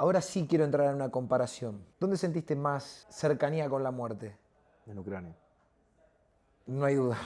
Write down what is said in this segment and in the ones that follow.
Ahora sí quiero entrar en una comparación. ¿Dónde sentiste más cercanía con la muerte? En Ucrania. No hay duda.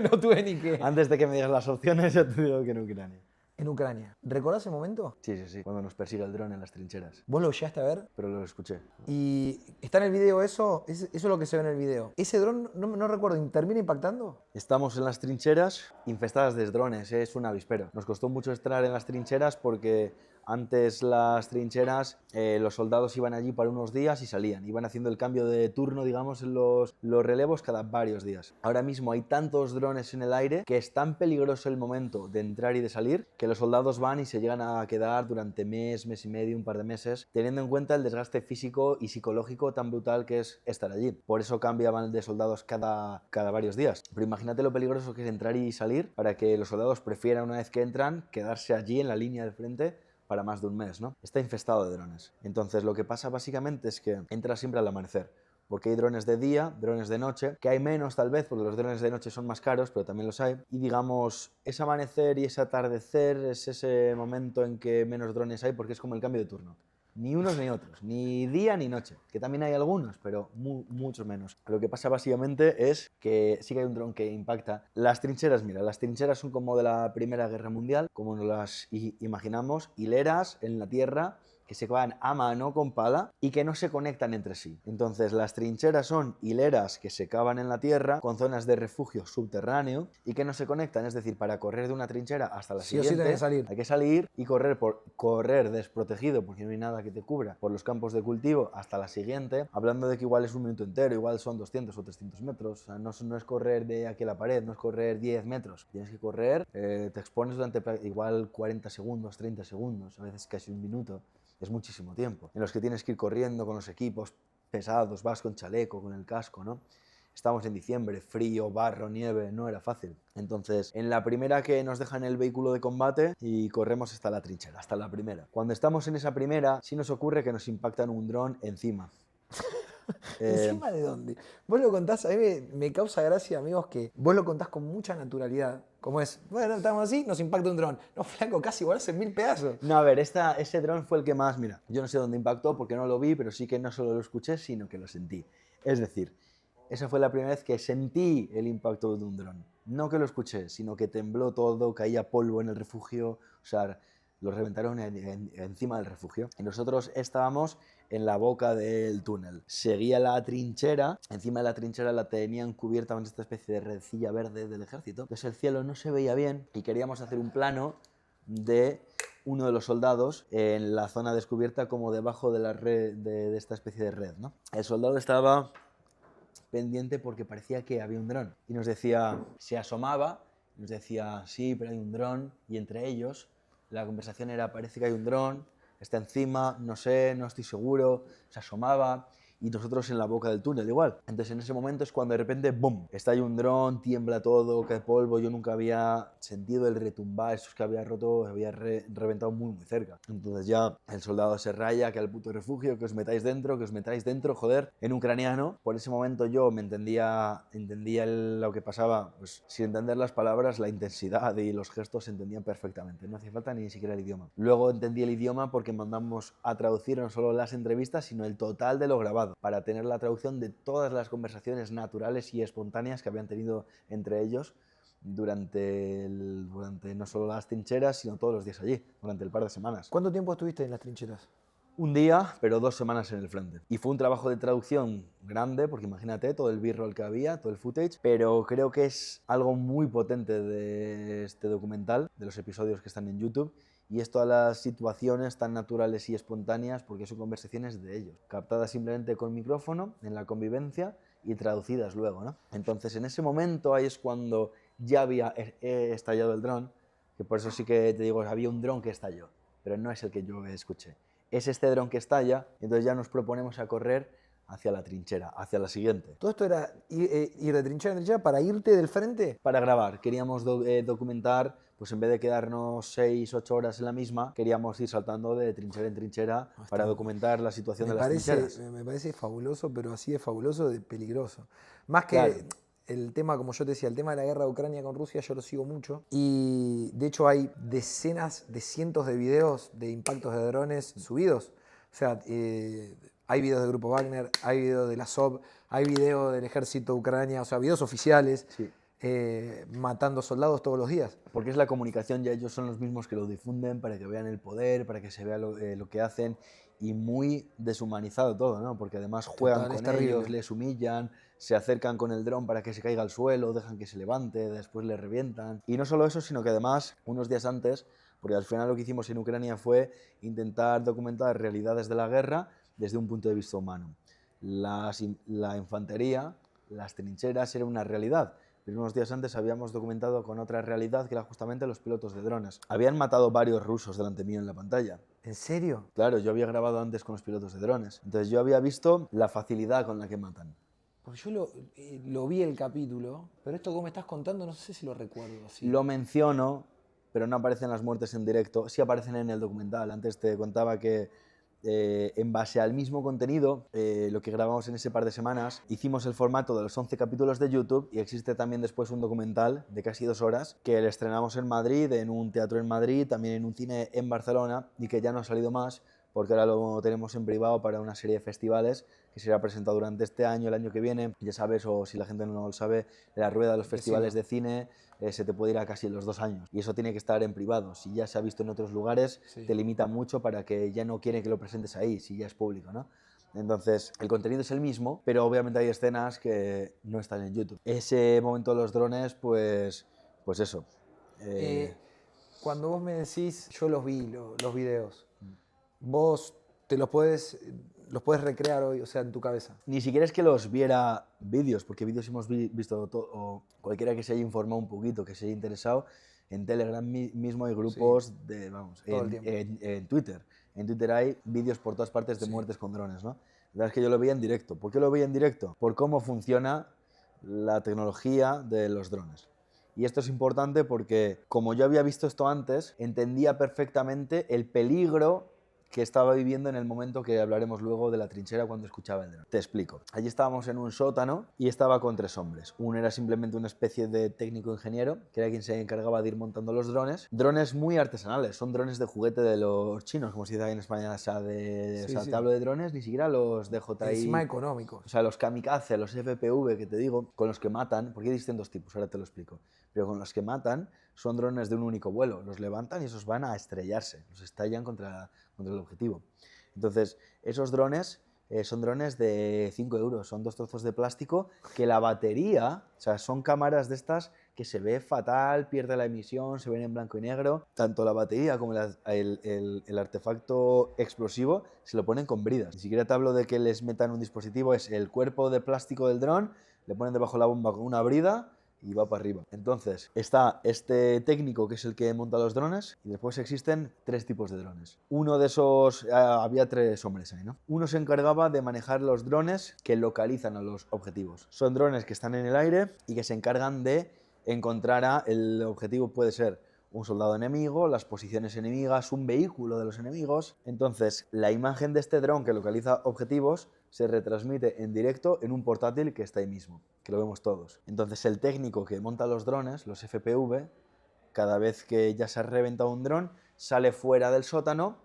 No tuve ni que... Antes de que me digas las opciones, ya te digo que en Ucrania. En Ucrania. ¿Recordás el momento? Sí, sí, sí. Cuando nos persigue el dron en las trincheras. ¿Vos lo llegaste a ver? Pero lo escuché. Y está en el video eso, eso es lo que se ve en el video. Ese dron, no recuerdo, ¿termina impactando? Estamos en las trincheras infestadas de drones, es un avispero. Nos costó mucho estar en las trincheras porque antes las trincheras, los soldados iban allí para unos días y salían. Iban haciendo el cambio de turno, digamos, en los relevos cada varios días. Ahora mismo hay tantos drones en el aire que es tan peligroso el momento de entrar y de salir que los soldados van y se llegan a quedar durante mes y medio, un par de meses, teniendo en cuenta el desgaste físico y psicológico tan brutal que es estar allí. Por eso cambiaban de soldados cada varios días. Pero imagínate lo peligroso que es entrar y salir para que los soldados prefieran, una vez que entran, quedarse allí en la línea del frente para más de un mes, ¿no? Está infestado de drones. Entonces lo que pasa básicamente es que entra siempre al amanecer, porque hay drones de día, drones de noche, que hay menos tal vez, porque los drones de noche son más caros, pero también los hay. Y digamos, ese amanecer y ese atardecer es ese momento en que menos drones hay, porque es como el cambio de turno. Ni unos ni otros, ni día ni noche, que también hay algunos, pero muchos menos. Lo que pasa básicamente es que sí que hay un dron que impacta. Las trincheras, mira, las trincheras son como de la Primera Guerra Mundial, como nos las imaginamos, hileras en la tierra, que se van a mano con pala y que no se conectan entre sí. Entonces las trincheras son hileras que se cavan en la tierra con zonas de refugio subterráneo y que no se conectan, es decir, para correr de una trinchera hasta la Sí o sí siguiente tenés que salir. hay que salir y correr desprotegido porque no hay nada que te cubra por los campos de cultivo hasta la siguiente, hablando de que igual es un minuto entero, igual son 200 o 300 metros, o sea, no es correr de aquí a la pared, no es correr 10 metros, tienes que correr, te expones durante igual 40 segundos, 30 segundos, a veces casi un minuto. Es muchísimo tiempo, en los que tienes que ir corriendo con los equipos pesados, vas con chaleco, con el casco, ¿no? Estamos en diciembre, frío, barro, nieve, no era fácil. Entonces, en la primera que nos dejan el vehículo de combate y corremos hasta la trinchera, hasta la primera. Cuando estamos en esa primera, sí nos ocurre que nos impactan un dron encima. ¿Encima de dónde? Vos lo contás, a mí me causa gracia, amigos, que vos lo contás con mucha naturalidad. Como es, bueno, estamos así, nos impacta un dron. No, flaco, casi volás en 1000 pedazos. No, a ver, ese dron fue el que más, mira, yo no sé dónde impactó porque no lo vi, pero sí que no solo lo escuché, sino que lo sentí. Es decir, esa fue la primera vez que sentí el impacto de un dron. No que lo escuché, sino que tembló todo, caía polvo en el refugio, o sea, lo reventaron encima del refugio. Y nosotros estábamos en la boca del túnel. Seguía la trinchera, encima de la trinchera la tenían cubierta con esta especie de redecilla verde del ejército. Entonces el cielo no se veía bien y queríamos hacer un plano de uno de los soldados en la zona descubierta como debajo de la red, de esta especie de red, ¿no? El soldado estaba pendiente porque parecía que había un dron y nos decía, se asomaba, nos decía, sí, pero hay un dron, y entre ellos la conversación era, parece que hay un dron, está encima, no sé, no estoy seguro, se asomaba, y nosotros en la boca del túnel igual. Entonces en ese momento es cuando de repente, ¡bum!, estalla un dron, tiembla todo, cae polvo. Yo nunca había sentido el retumbar, eso es que había roto, había reventado muy cerca. Entonces ya el soldado se raya, que al puto refugio, que os metáis dentro, joder, en ucraniano. Por ese momento yo me entendía lo que pasaba, pues sin entender las palabras, la intensidad y los gestos se entendían perfectamente, no hacía falta ni siquiera el idioma. Luego entendí el idioma porque mandamos a traducir no solo las entrevistas, sino el total de lo grabado, para tener la traducción de todas las conversaciones naturales y espontáneas que habían tenido entre ellos durante no solo las trincheras, sino todos los días allí, durante el par de semanas. ¿Cuánto tiempo estuviste en las trincheras? Un día, pero 2 semanas en el frente. Y fue un trabajo de traducción grande, porque imagínate todo el b-roll que había, todo el footage, pero creo que es algo muy potente de este documental, de los episodios que están en YouTube, y es todas las situaciones tan naturales y espontáneas, porque son conversaciones de ellos, captadas simplemente con micrófono, en la convivencia, y traducidas luego, ¿no? Entonces, en ese momento, ahí es cuando ya había estallado el dron, que por eso sí que te digo, había un dron que estalló, pero no es el que yo escuché. Es este dron que estalla, y entonces ya nos proponemos a correr hacia la trinchera, hacia la siguiente. ¿Todo esto era ir de trinchera en trinchera para irte del frente? Para grabar, queríamos documentar, pues en vez de quedarnos 6, 8 horas en la misma, queríamos ir saltando de trinchera en trinchera para documentar la situación de las trincheras. Me parece fabuloso, pero así de fabuloso, de peligroso. Más que Claro. el tema, como yo te decía, el tema de la guerra de Ucrania con Rusia, yo lo sigo mucho. Y de hecho hay decenas de cientos de videos de impactos de drones subidos sea, hay videos del grupo Wagner, hay videos de la SOB, hay videos del ejército de Ucrania, o sea, videos oficiales, Sí. matando soldados todos los días. Porque es la comunicación, ya ellos son los mismos que lo difunden para que vean el poder, para que se vea lo que hacen, y muy deshumanizado todo, ¿no? Porque además juegan Total, es con ellos, terrible. les humillan, se acercan con el dron para que se caiga al suelo, dejan que se levante, después le revientan. Y no solo eso, sino que además, unos días antes, porque al final lo que hicimos en Ucrania fue intentar documentar realidades de la guerra desde un punto de vista humano. La infantería, las trincheras, era una realidad. Pero unos días antes habíamos documentado con otra realidad que era justamente los pilotos de drones. Habían matado varios rusos delante mío en la pantalla. ¿En serio? Claro, yo había grabado antes con los pilotos de drones. Entonces yo había visto la facilidad con la que matan. Porque yo lo vi el capítulo, pero esto que vos me estás contando no sé si lo recuerdo. Así. Lo menciono, pero no aparecen las muertes en directo. Sí aparecen en el documental. Antes te contaba que en base al mismo contenido, lo que grabamos en ese par de semanas, hicimos el formato de los 11 capítulos de YouTube y existe también después un documental de casi 2 horas que le estrenamos en Madrid, en un teatro en Madrid, también en un cine en Barcelona y que ya no ha salido más porque ahora lo tenemos en privado para una serie de festivales que será presentado durante este año, el año que viene. Ya sabes, o si la gente no lo sabe, la rueda de los festivales de cine se te puede ir a casi los 2 años. Y eso tiene que estar en privado. Si ya se ha visto en otros lugares, te limita mucho para que ya no quieren que lo presentes ahí, si ya es público, ¿no? Entonces, el contenido es el mismo, pero obviamente hay escenas que no están en YouTube. Ese momento de los drones, pues eso. Cuando vos me decís, yo los vi, los videos, vos te los puedes recrear hoy, o sea, en tu cabeza. Ni siquiera es que los viera vídeos, porque vídeos hemos visto todo, o cualquiera que se haya informado un poquito, que se haya interesado, en Telegram mismo hay grupos de, vamos, todo el tiempo. en Twitter. En Twitter hay vídeos por todas partes de muertes con drones, ¿no? La verdad es que yo lo veía en directo. ¿Por qué lo veía en directo? Por cómo funciona la tecnología de los drones. Y esto es importante porque, como yo había visto esto antes, entendía perfectamente el peligro que estaba viviendo en el momento que hablaremos luego de la trinchera cuando escuchaba el dron. Te explico. Allí estábamos en un sótano y estaba con 3 hombres. Uno era simplemente una especie de técnico ingeniero, que era quien se encargaba de ir montando los drones. Drones muy artesanales, son drones de juguete de los chinos, como se dice ahí en España. O sea, te hablo de drones, ni siquiera los DJI. Encima económicos. O sea, los kamikaze, los FPV que te digo, con los que matan, porque hay distintos tipos, ahora te lo explico, pero con los que matan son drones de un único vuelo. Los levantan y esos van a estrellarse, los estallan contra el objetivo. Entonces, esos drones son drones de 5 euros, son 2 trozos de plástico que la batería, o sea, son cámaras de estas que se ve fatal, pierde la emisión, se ven en blanco y negro. Tanto la batería como el artefacto explosivo se lo ponen con bridas. Ni siquiera te hablo de que les metan un dispositivo, es el cuerpo de plástico del dron, le ponen debajo la bomba con una brida y va para arriba. Entonces, está este técnico que es el que monta los drones y después existen 3 tipos de drones. Uno de esos, había 3 hombres ahí, ¿no? Uno se encargaba de manejar los drones que localizan a los objetivos. Son drones que están en el aire y que se encargan de encontrar el objetivo, puede ser un soldado enemigo, las posiciones enemigas, un vehículo de los enemigos. Entonces, la imagen de este dron que localiza objetivos se retransmite en directo en un portátil que está ahí mismo, que lo vemos todos. Entonces, el técnico que monta los drones, los FPV, cada vez que ya se ha reventado un dron, sale fuera del sótano,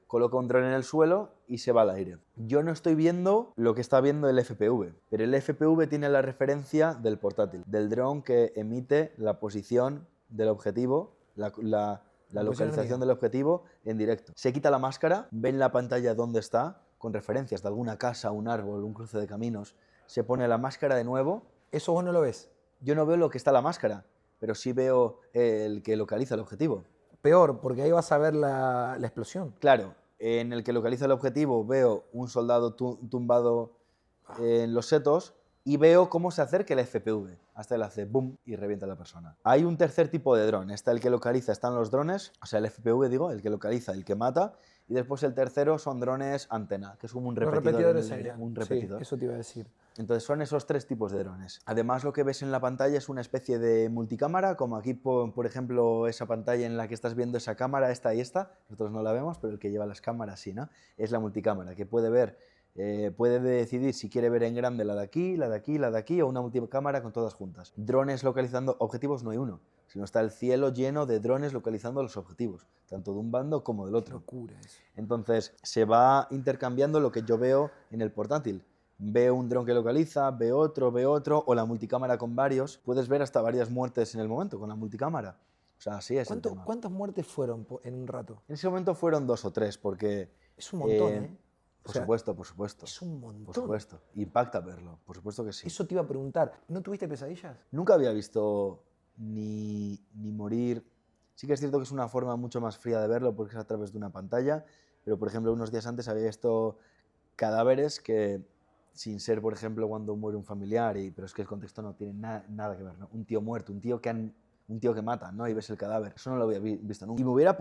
coloca un dron en el suelo y se va al aire. Yo no estoy viendo lo que está viendo el FPV, pero el FPV tiene la referencia del portátil, del dron que emite la posición del objetivo, la localización del objetivo en directo. Se quita la máscara, ve en la pantalla dónde está, con referencias de alguna casa, un árbol, un cruce de caminos, se pone la máscara de nuevo. ¿Eso vos no lo ves? Yo no veo lo que está la máscara, pero sí veo el que localiza el objetivo. Peor, porque ahí vas a ver la explosión. Claro, en el que localiza el objetivo veo un soldado tumbado en los setos y veo cómo se acerca el FPV. Hasta él hace boom y revienta a la persona. Hay un tercer tipo de dron. Está el que localiza, están los drones, o sea, el FPV digo, el que localiza, el que mata. Y después el tercero son drones antena, que es como un repetidor. Un repetidor. Sí, eso te iba a decir. Entonces son esos 3 tipos de drones. Además, lo que ves en la pantalla es una especie de multicámara, como aquí, por ejemplo, esa pantalla en la que estás viendo esa cámara, esta y esta. Nosotros no la vemos, pero el que lleva las cámaras sí, ¿no? Es la multicámara, que puede ver Puede decidir si quiere ver en grande la de aquí, la de aquí, la de aquí, o una multicámara con todas juntas. Drones localizando objetivos no hay uno, sino está el cielo lleno de drones localizando los objetivos, tanto de un bando como del Qué otro. locura eso. Entonces se va intercambiando lo que yo veo en el portátil. Veo un dron que localiza, veo otro, o la multicámara con varios. Puedes ver hasta varias muertes en el momento con la multicámara. O sea, así es el tema. ¿Cuántas muertes fueron en un rato? En ese momento fueron 2 o 3, porque... Es un montón, ¿eh? O Por sea, supuesto, por supuesto. es un montón. Por supuesto. Impacta verlo, por supuesto que sí. Eso te iba a preguntar. ¿No tuviste pesadillas? Nunca había visto ni morir. Sí que es cierto que es una forma mucho más fría de verlo porque es a través de una pantalla, pero por ejemplo unos días antes había visto cadáveres que, sin ser por ejemplo cuando muere un familiar, pero es que el contexto no tiene nada que ver, ¿no? Un tío muerto, un tío que matan, ¿no? Y ves el cadáver. Eso no lo había visto nunca. Y me hubiera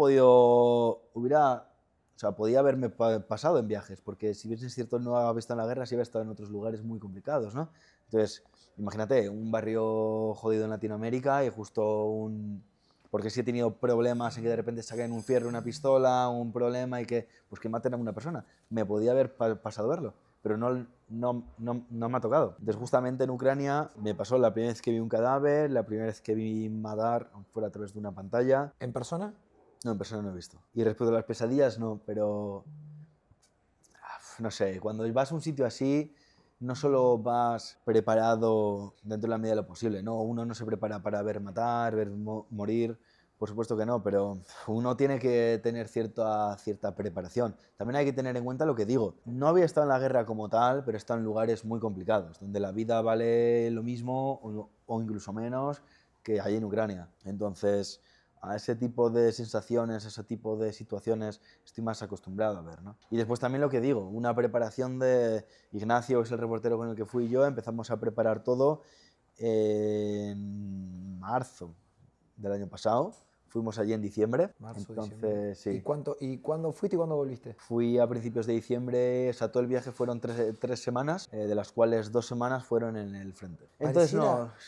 o sea, podía haberme pasado en viajes, porque si bien es cierto no había estado en la guerra, sí había estado en otros lugares muy complicados, ¿no? Entonces, imagínate, un barrio jodido en Latinoamérica y justo porque sí he tenido problemas en que de repente saquen un fierro, una pistola, un problema y que maten a una persona. Me podía haber pasado verlo, pero no me ha tocado. Entonces, justamente en Ucrania me pasó la primera vez que vi un cadáver, la primera vez que vi matar, aunque fuera a través de una pantalla. ¿En persona? No, en persona no he visto. Y respecto a las pesadillas, no, pero... No sé, cuando vas a un sitio así, no solo vas preparado dentro de la medida de lo posible, ¿no? Uno no se prepara para ver matar, ver morir, por supuesto que no, pero uno tiene que tener cierta preparación. También hay que tener en cuenta lo que digo. No había estado en la guerra como tal, pero he estado en lugares muy complicados, donde la vida vale lo mismo o incluso menos que allí en Ucrania. Entonces, a ese tipo de sensaciones, a ese tipo de situaciones estoy más acostumbrado a ver, ¿no? Y después también lo que digo, una preparación de Ignacio, que es el reportero con el que fui yo, empezamos a preparar todo en marzo del año pasado. Fuimos allí en diciembre. Marzo, entonces, diciembre. sí. ¿Y cuándo fuiste y cuándo volviste? Fui a principios de diciembre, o sea, todo el viaje fueron 3 semanas, de las cuales 2 semanas fueron en el frente. Entonces,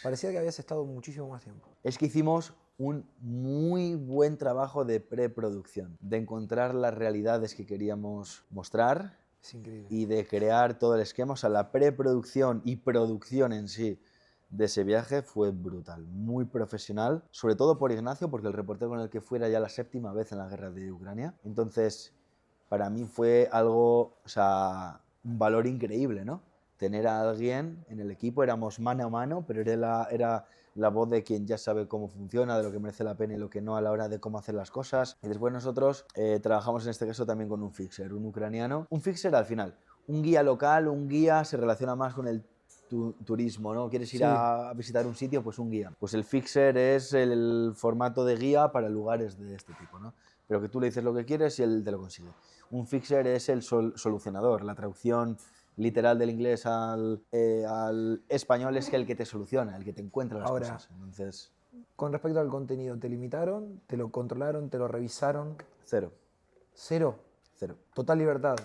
Parecía que habías estado muchísimo más tiempo. es que hicimos un muy buen trabajo de preproducción, de encontrar las realidades que queríamos mostrar Es increíble. y de crear todo el esquema. O sea, la preproducción y producción en sí de ese viaje fue brutal, muy profesional, sobre todo por Ignacio, porque el reportero con el que fui era ya la 7ª vez en la guerra de Ucrania. Entonces, para mí fue algo, o sea, un valor increíble, ¿no? Tener a alguien en el equipo, éramos mano a mano, pero era la voz de quien ya sabe cómo funciona, de lo que merece la pena y lo que no a la hora de cómo hacer las cosas. Y después nosotros trabajamos en este caso también con un fixer, un ucraniano. Un fixer al final, un guía local, un guía se relaciona más con el turismo, ¿no? ¿Quieres ir a visitar un sitio? Pues un guía. Pues el fixer es el formato de guía para lugares de este tipo, ¿no? Pero que tú le dices lo que quieres y él te lo consigue. Un fixer es el solucionador, la traducción literal del inglés al español es el que te soluciona, el que te encuentra las cosas. Entonces, con respecto al contenido, ¿te limitaron? ¿Te lo controlaron? ¿Te lo revisaron? Cero. ¿Cero? Total libertad.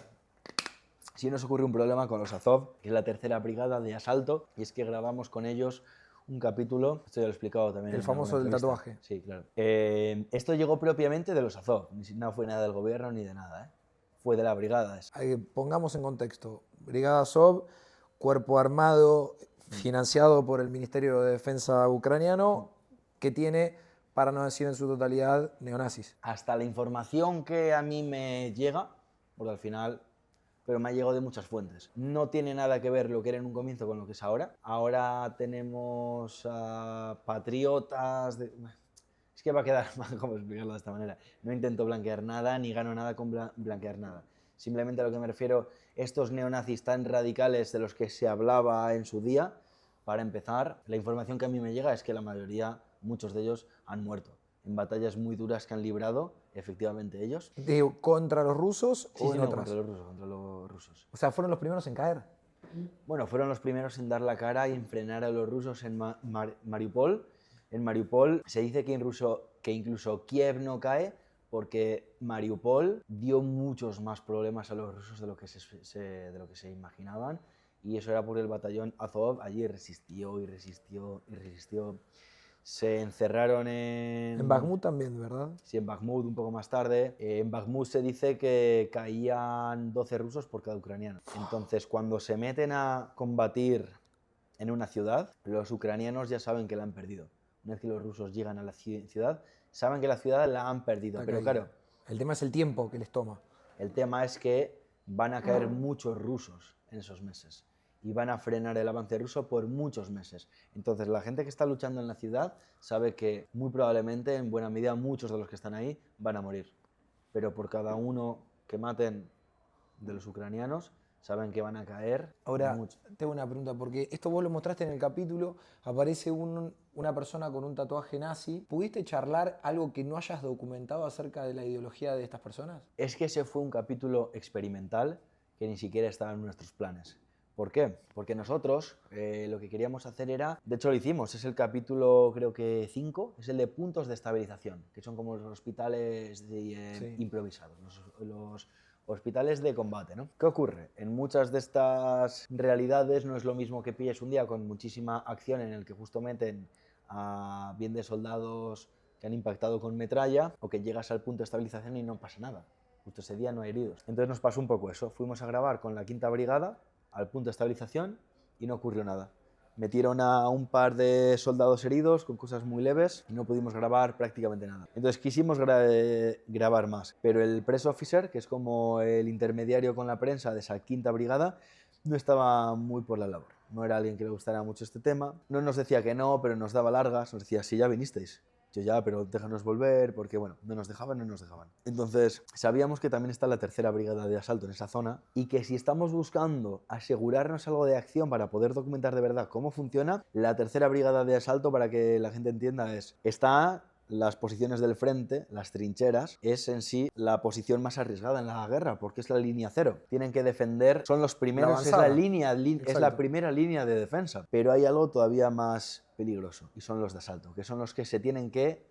Sí nos ocurrió un problema con los Azov, que es la 3ª brigada de asalto, y es que grabamos con ellos un capítulo, esto ya lo he explicado también. El famoso del tatuaje. Sí, claro. Esto llegó propiamente de los Azov, no fue nada del gobierno ni de nada, ¿eh? Fue de la brigada. Pongamos en contexto. Brigada Azov, cuerpo armado financiado por el Ministerio de Defensa ucraniano, que tiene, para no decir en su totalidad, neonazis. Hasta la información que a mí me llega, porque al final, pero me ha llegado de muchas fuentes. No tiene nada que ver lo que era en un comienzo con lo que es ahora. Ahora tenemos patriotas... Es que va a quedar mal cómo explicarlo de esta manera. No intento blanquear nada, ni gano nada con blanquear nada. Simplemente a lo que me refiero, estos neonazis tan radicales de los que se hablaba en su día, para empezar, la información que a mí me llega es que la mayoría, muchos de ellos, han muerto en batallas muy duras que han librado, efectivamente ellos. ¿Contra los rusos sí, o en no, otras? contra los rusos. O sea, ¿fueron los primeros en caer? Bueno, fueron los primeros en dar la cara y en frenar a los rusos en Mariupol. En Mariupol se dice que incluso Kiev no cae porque Mariupol dio muchos más problemas a los rusos de lo que se imaginaban, y eso era porque el batallón Azov allí resistió y resistió y resistió. Se encerraron en... En Bakhmut también, ¿verdad? Sí, en Bakhmut un poco más tarde. En Bakhmut se dice que caían 12 rusos por cada ucraniano. Entonces, cuando se meten a combatir en una ciudad, los ucranianos ya saben que la han perdido. Una vez que los rusos llegan a la ciudad, saben que la ciudad la han perdido. Está Pero caída. claro, El tema es el tiempo que les toma. el tema es que van a caer muchos rusos en esos meses y van a frenar el avance ruso por muchos meses. Entonces, la gente que está luchando en la ciudad sabe que muy probablemente, en buena medida, muchos de los que están ahí van a morir. Pero por cada uno que maten de los ucranianos, saben que van a caer Ahora, muchos. tengo una pregunta, porque esto vos lo mostraste en el capítulo, aparece una persona con un tatuaje nazi. ¿Pudiste charlar algo que no hayas documentado acerca de la ideología de estas personas? Es que ese fue un capítulo experimental que ni siquiera estaba en nuestros planes. ¿Por qué? Porque nosotros lo que queríamos hacer era, de hecho lo hicimos, es el capítulo creo que 5, es el de puntos de estabilización, que son como los hospitales Sí. improvisados, los hospitales de combate, ¿no? ¿Qué ocurre? En muchas de estas realidades no es lo mismo que pilles un día con muchísima acción en el que justo meten a bien de soldados que han impactado con metralla, o que llegas al punto de estabilización y no pasa nada. Justo ese día no hay heridos. Entonces nos pasó un poco eso. Fuimos a grabar con la 5ª Brigada al punto de estabilización y no ocurrió nada. Metieron a un par de soldados heridos con cosas muy leves y no pudimos grabar prácticamente nada. Entonces quisimos grabar más, pero el press officer, que es como el intermediario con la prensa de esa 5ª Brigada, no estaba muy por la labor. No era alguien que le gustara mucho este tema. No nos decía que no, pero nos daba largas. Nos decía, sí, ya vinisteis. Yo ya, pero déjanos volver, porque bueno, no nos dejaban. Entonces, sabíamos que también está la 3ª Brigada de Asalto en esa zona y que si estamos buscando asegurarnos algo de acción para poder documentar de verdad cómo funciona, la 3ª Brigada de Asalto, para que la gente entienda, está las posiciones del frente, las trincheras, es en sí la posición más arriesgada en la guerra, porque es la línea cero. Tienen que defender, son los primeros, es la primera línea de defensa. Pero hay algo todavía más peligroso, y son los de asalto, que son los que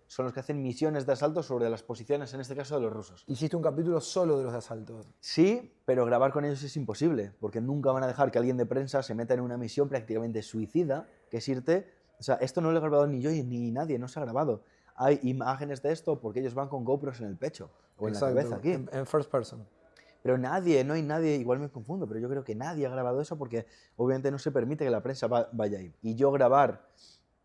son los que hacen misiones de asalto sobre las posiciones, en este caso de los rusos. Hiciste un capítulo solo de los de asalto. Sí, pero grabar con ellos es imposible, porque nunca van a dejar que alguien de prensa se meta en una misión prácticamente suicida, que es irte... O sea, esto no lo he grabado ni yo ni nadie, no se ha grabado. Hay imágenes de esto porque ellos van con GoPros en el pecho o en la cabeza aquí. En first person. Pero no hay nadie, igual me confundo, pero yo creo que nadie ha grabado eso porque obviamente no se permite que la prensa vaya ahí. Y yo grabar,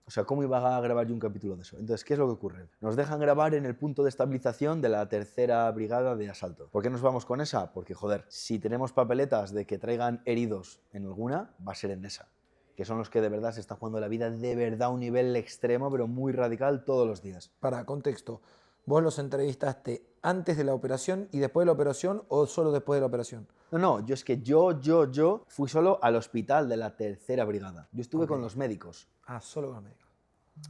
o sea, ¿cómo iba a grabar yo un capítulo de eso? Entonces, ¿qué es lo que ocurre? Nos dejan grabar en el punto de estabilización de la 3ª Brigada de Asalto. ¿Por qué nos vamos con esa? Porque, joder, si tenemos papeletas de que traigan heridos en alguna, va a ser en esa, que son los que de verdad se están jugando la vida de verdad a un nivel extremo, pero muy radical todos los días. Para contexto, ¿vos los entrevistaste antes de la operación y después de la operación o solo después de la operación? No, yo fui solo al hospital de la 3ª Brigada. Yo estuve con los médicos. Ah, solo con los médicos.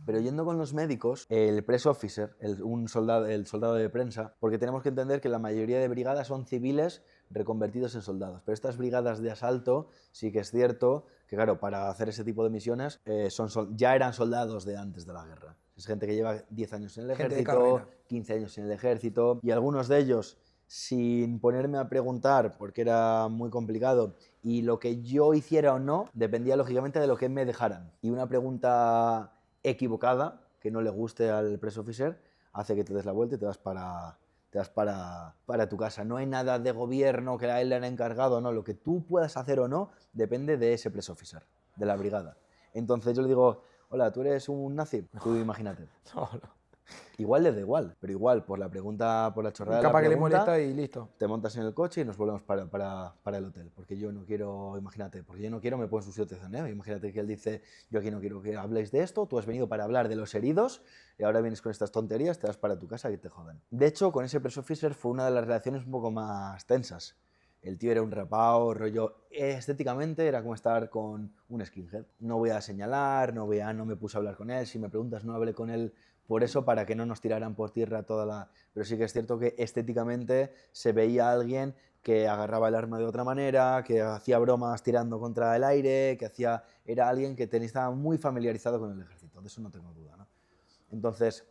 Pero yendo con los médicos, el press officer, el soldado de prensa, porque tenemos que entender que la mayoría de brigadas son civiles reconvertidos en soldados. Pero estas brigadas de asalto sí que es cierto que, claro, para hacer ese tipo de misiones ya eran soldados de antes de la guerra. Es gente que lleva 10 años en el ejército, 15 años en el ejército, y algunos de ellos, sin ponerme a preguntar, porque era muy complicado, y lo que yo hiciera o no, dependía lógicamente de lo que me dejaran. Y una pregunta equivocada, que no le guste al press officer, hace que te des la vuelta y te vas para tu casa. No hay nada de gobierno que a él le han encargado, no. Lo que tú puedas hacer o no depende de ese press officer, de la brigada. Entonces yo le digo, hola, ¿tú eres un nazi? Tú imagínate. No, no. Igual le da igual, pero igual, por la pregunta, por la chorrada de la Capaz que le pregunta, molesta y listo. te montas en el coche y nos volvemos para el hotel. Porque yo no quiero, imagínate, me pongo en su situación, ¿eh? Imagínate que él dice, yo aquí no quiero que habléis de esto, tú has venido para hablar de los heridos y ahora vienes con estas tonterías, te vas para tu casa y te joden. De hecho, con ese press officer fue una de las relaciones un poco más tensas. El tío era un rapao, rollo, estéticamente era como estar con un skinhead. No voy a señalar, no me puse a hablar con él, si me preguntas no hablé con él por eso, para que no nos tiraran por tierra toda la... Pero sí que es cierto que estéticamente se veía a alguien que agarraba el arma de otra manera, que hacía bromas tirando contra el aire, era alguien que estaba muy familiarizado con el ejército, de eso no tengo duda, ¿no? Entonces,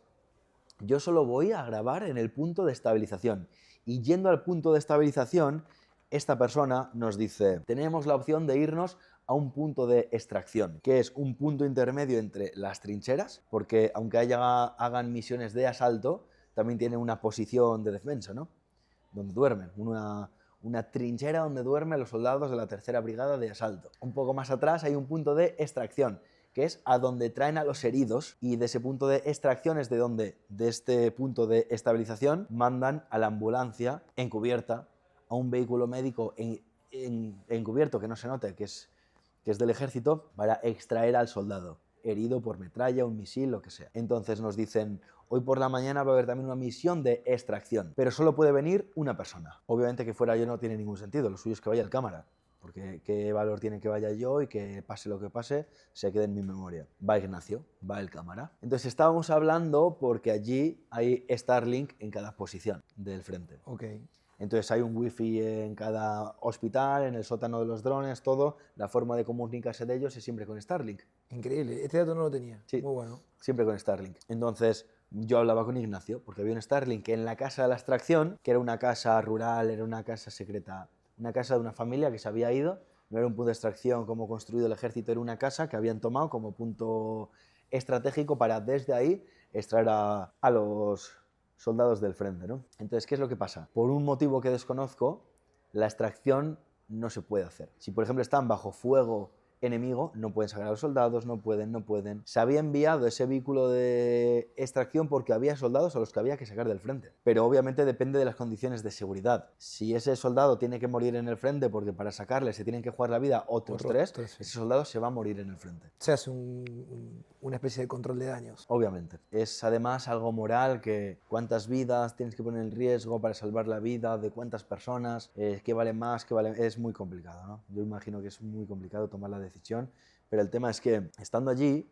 yo solo voy a grabar en el punto de estabilización. Y yendo al punto de estabilización, esta persona nos dice, tenemos la opción de irnos a un punto de extracción, que es un punto intermedio entre las trincheras, porque aunque hagan misiones de asalto, también tienen una posición de defensa, ¿no? Donde duermen, una trinchera donde duermen los soldados de la tercera brigada de asalto. Un poco más atrás hay un punto de extracción, que es a donde traen a los heridos, y de ese punto de extracción es de donde, de este punto de estabilización, mandan a la ambulancia encubierta, a un vehículo médico encubierto, que no se note que es del ejército, para extraer al soldado herido por metralla, un misil, lo que sea. Entonces nos dicen, hoy por la mañana va a haber también una misión de extracción, pero solo puede venir una persona. Obviamente que fuera yo no tiene ningún sentido, lo suyo es que vaya el cámara, porque qué valor tiene que vaya yo y que pase lo que pase, se quede en mi memoria. Va Ignacio, va el cámara. Entonces estábamos hablando porque allí hay Starlink en cada posición del frente. Ok. Entonces hay un wifi en cada hospital, en el sótano de los drones, todo. La forma de comunicarse de ellos es siempre con Starlink. Increíble. Este dato no lo tenía. Sí, muy bueno. Siempre con Starlink. Entonces yo hablaba con Ignacio, porque había un Starlink en la casa de la extracción, que era una casa rural, era una casa secreta, una casa de una familia que se había ido. No era un punto de extracción como construido el ejército, era una casa que habían tomado como punto estratégico para desde ahí extraer a los soldados del frente, ¿no? Entonces, ¿qué es lo que pasa? Por un motivo que desconozco, la extracción no se puede hacer. Si, por ejemplo, están bajo fuego enemigo, no pueden sacar a los soldados, no pueden. Se había enviado ese vehículo de extracción porque había soldados a los que había que sacar del frente. Pero obviamente depende de las condiciones de seguridad. Si ese soldado tiene que morir en el frente porque para sacarle se tienen que jugar la vida otros tres, Sí. ese soldado se va a morir en el frente. Se hace una especie de control de daños. Obviamente. Es además algo moral, que cuántas vidas tienes que poner en riesgo para salvar la vida de cuántas personas, qué vale más, qué vale... Es muy complicado, ¿no? Yo imagino que es muy complicado tomar la decisión, pero el tema es que, estando allí,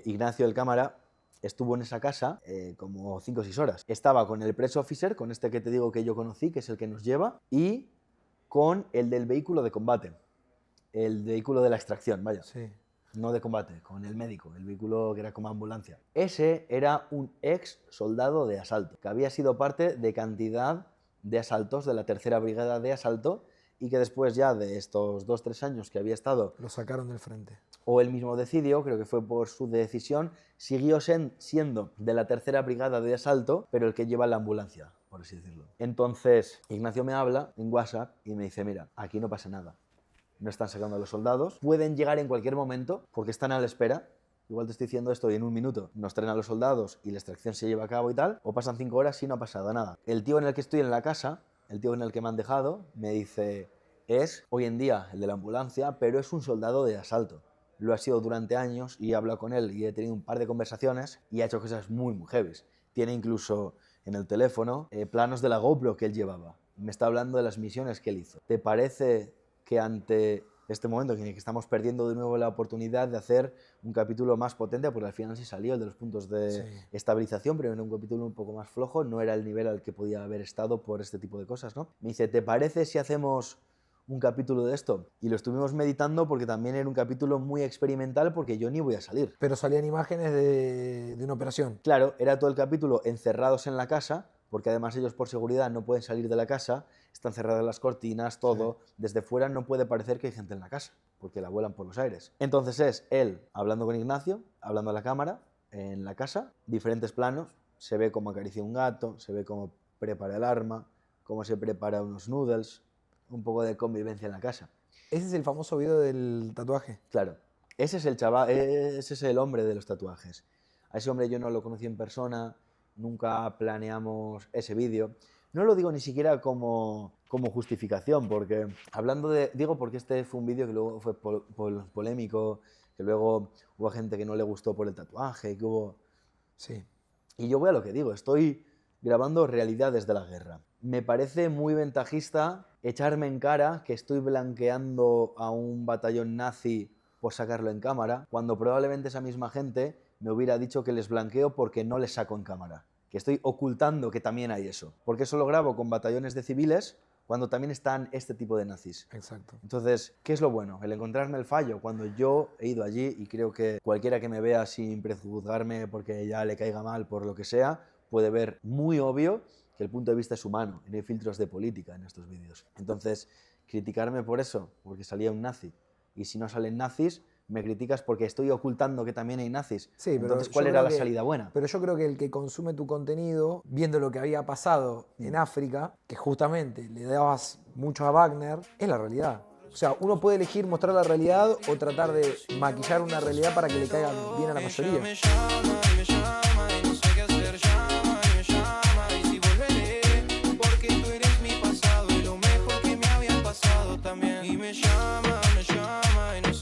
Ignacio, el cámara, estuvo en esa casa como 5 o 6 horas. Estaba con el press officer, con este que te digo que yo conocí, que es el que nos lleva, y con el del vehículo de combate, el vehículo de la extracción, vaya. Sí. No de combate, con el médico, el vehículo que era como ambulancia. Ese era un ex soldado de asalto, que había sido parte de cantidad de asaltos de la tercera brigada de asalto, y que después ya de estos 2 o 3 años que había estado, Lo sacaron del frente. o él mismo decidió, creo que fue por su decisión, siguió siendo de la tercera brigada de asalto, pero el que lleva la ambulancia, por así decirlo. Entonces, Ignacio me habla en WhatsApp y me dice, mira, aquí no pasa nada. No están sacando a los soldados, pueden llegar en cualquier momento porque están a la espera. Igual te estoy diciendo esto y en un minuto nos traen a los soldados y la extracción se lleva a cabo y tal, o pasan 5 horas y no ha pasado nada. El tío en el que estoy en la casa, el tío en el que me han dejado, me dice, es hoy en día el de la ambulancia, pero es un soldado de asalto. Lo ha sido durante años y he hablado con él y he tenido un par de conversaciones y ha hecho cosas muy, muy heavies. Tiene incluso en el teléfono planos de la GoPro que él llevaba. Me está hablando de las misiones que él hizo. ¿Te parece que ante este momento en el que estamos perdiendo de nuevo la oportunidad de hacer un capítulo más potente, porque al final sí salió el de los puntos de estabilización, pero era un capítulo un poco más flojo, no era el nivel al que podía haber estado por este tipo de cosas, ¿no? Me dice, ¿te parece si hacemos un capítulo de esto? Y lo estuvimos meditando porque también era un capítulo muy experimental, porque yo ni voy a salir. Pero salían imágenes de una operación. Claro, era todo el capítulo encerrados en la casa, porque además ellos por seguridad no pueden salir de la casa, están cerradas las cortinas, todo. Sí. Desde fuera no puede parecer que hay gente en la casa, porque la vuelan por los aires. Entonces es él hablando con Ignacio, hablando a la cámara, en la casa, diferentes planos, se ve cómo acaricia un gato, se ve cómo prepara el arma, cómo se prepara unos noodles, un poco de convivencia en la casa. ¿Ese es el famoso video del tatuaje? Claro, ese es el chaval, ese es el hombre de los tatuajes. A ese hombre yo no lo conocí en persona, nunca planeamos ese vídeo. No lo digo ni siquiera como justificación, porque hablando de... Digo porque este fue un vídeo que luego fue polémico, que luego hubo gente que no le gustó por el tatuaje, que hubo... Sí. Y yo voy a lo que digo, estoy grabando realidades de la guerra. Me parece muy ventajista echarme en cara que estoy blanqueando a un batallón nazi por sacarlo en cámara, cuando probablemente esa misma gente me hubiera dicho que les blanqueo porque no les saco en cámara. Que estoy ocultando que también hay eso. Porque eso lo grabo con batallones de civiles cuando también están este tipo de nazis. Exacto. Entonces, ¿qué es lo bueno? El encontrarme el fallo cuando yo he ido allí, y creo que cualquiera que me vea sin prejuzgarme porque ya le caiga mal por lo que sea, puede ver muy obvio que el punto de vista es humano, y no hay filtros de política en estos vídeos. Entonces, criticarme por eso, porque salía un nazi, y si no salen nazis, me criticas porque estoy ocultando que también hay nazis. Sí, pero Entonces, ¿cuál yo era creo la que- salida buena? Pero yo creo que el que consume tu contenido, viendo lo que había pasado en África, que justamente le dabas mucho a Wagner, es la realidad. O sea, uno puede elegir mostrar la realidad o tratar de maquillar una realidad para que le caiga bien a la mayoría. Me llama y no sé qué hacer, llama y me llama y si volveré, porque tú eres mi pasado y lo mejor que me había pasado también. Y me llama y no sé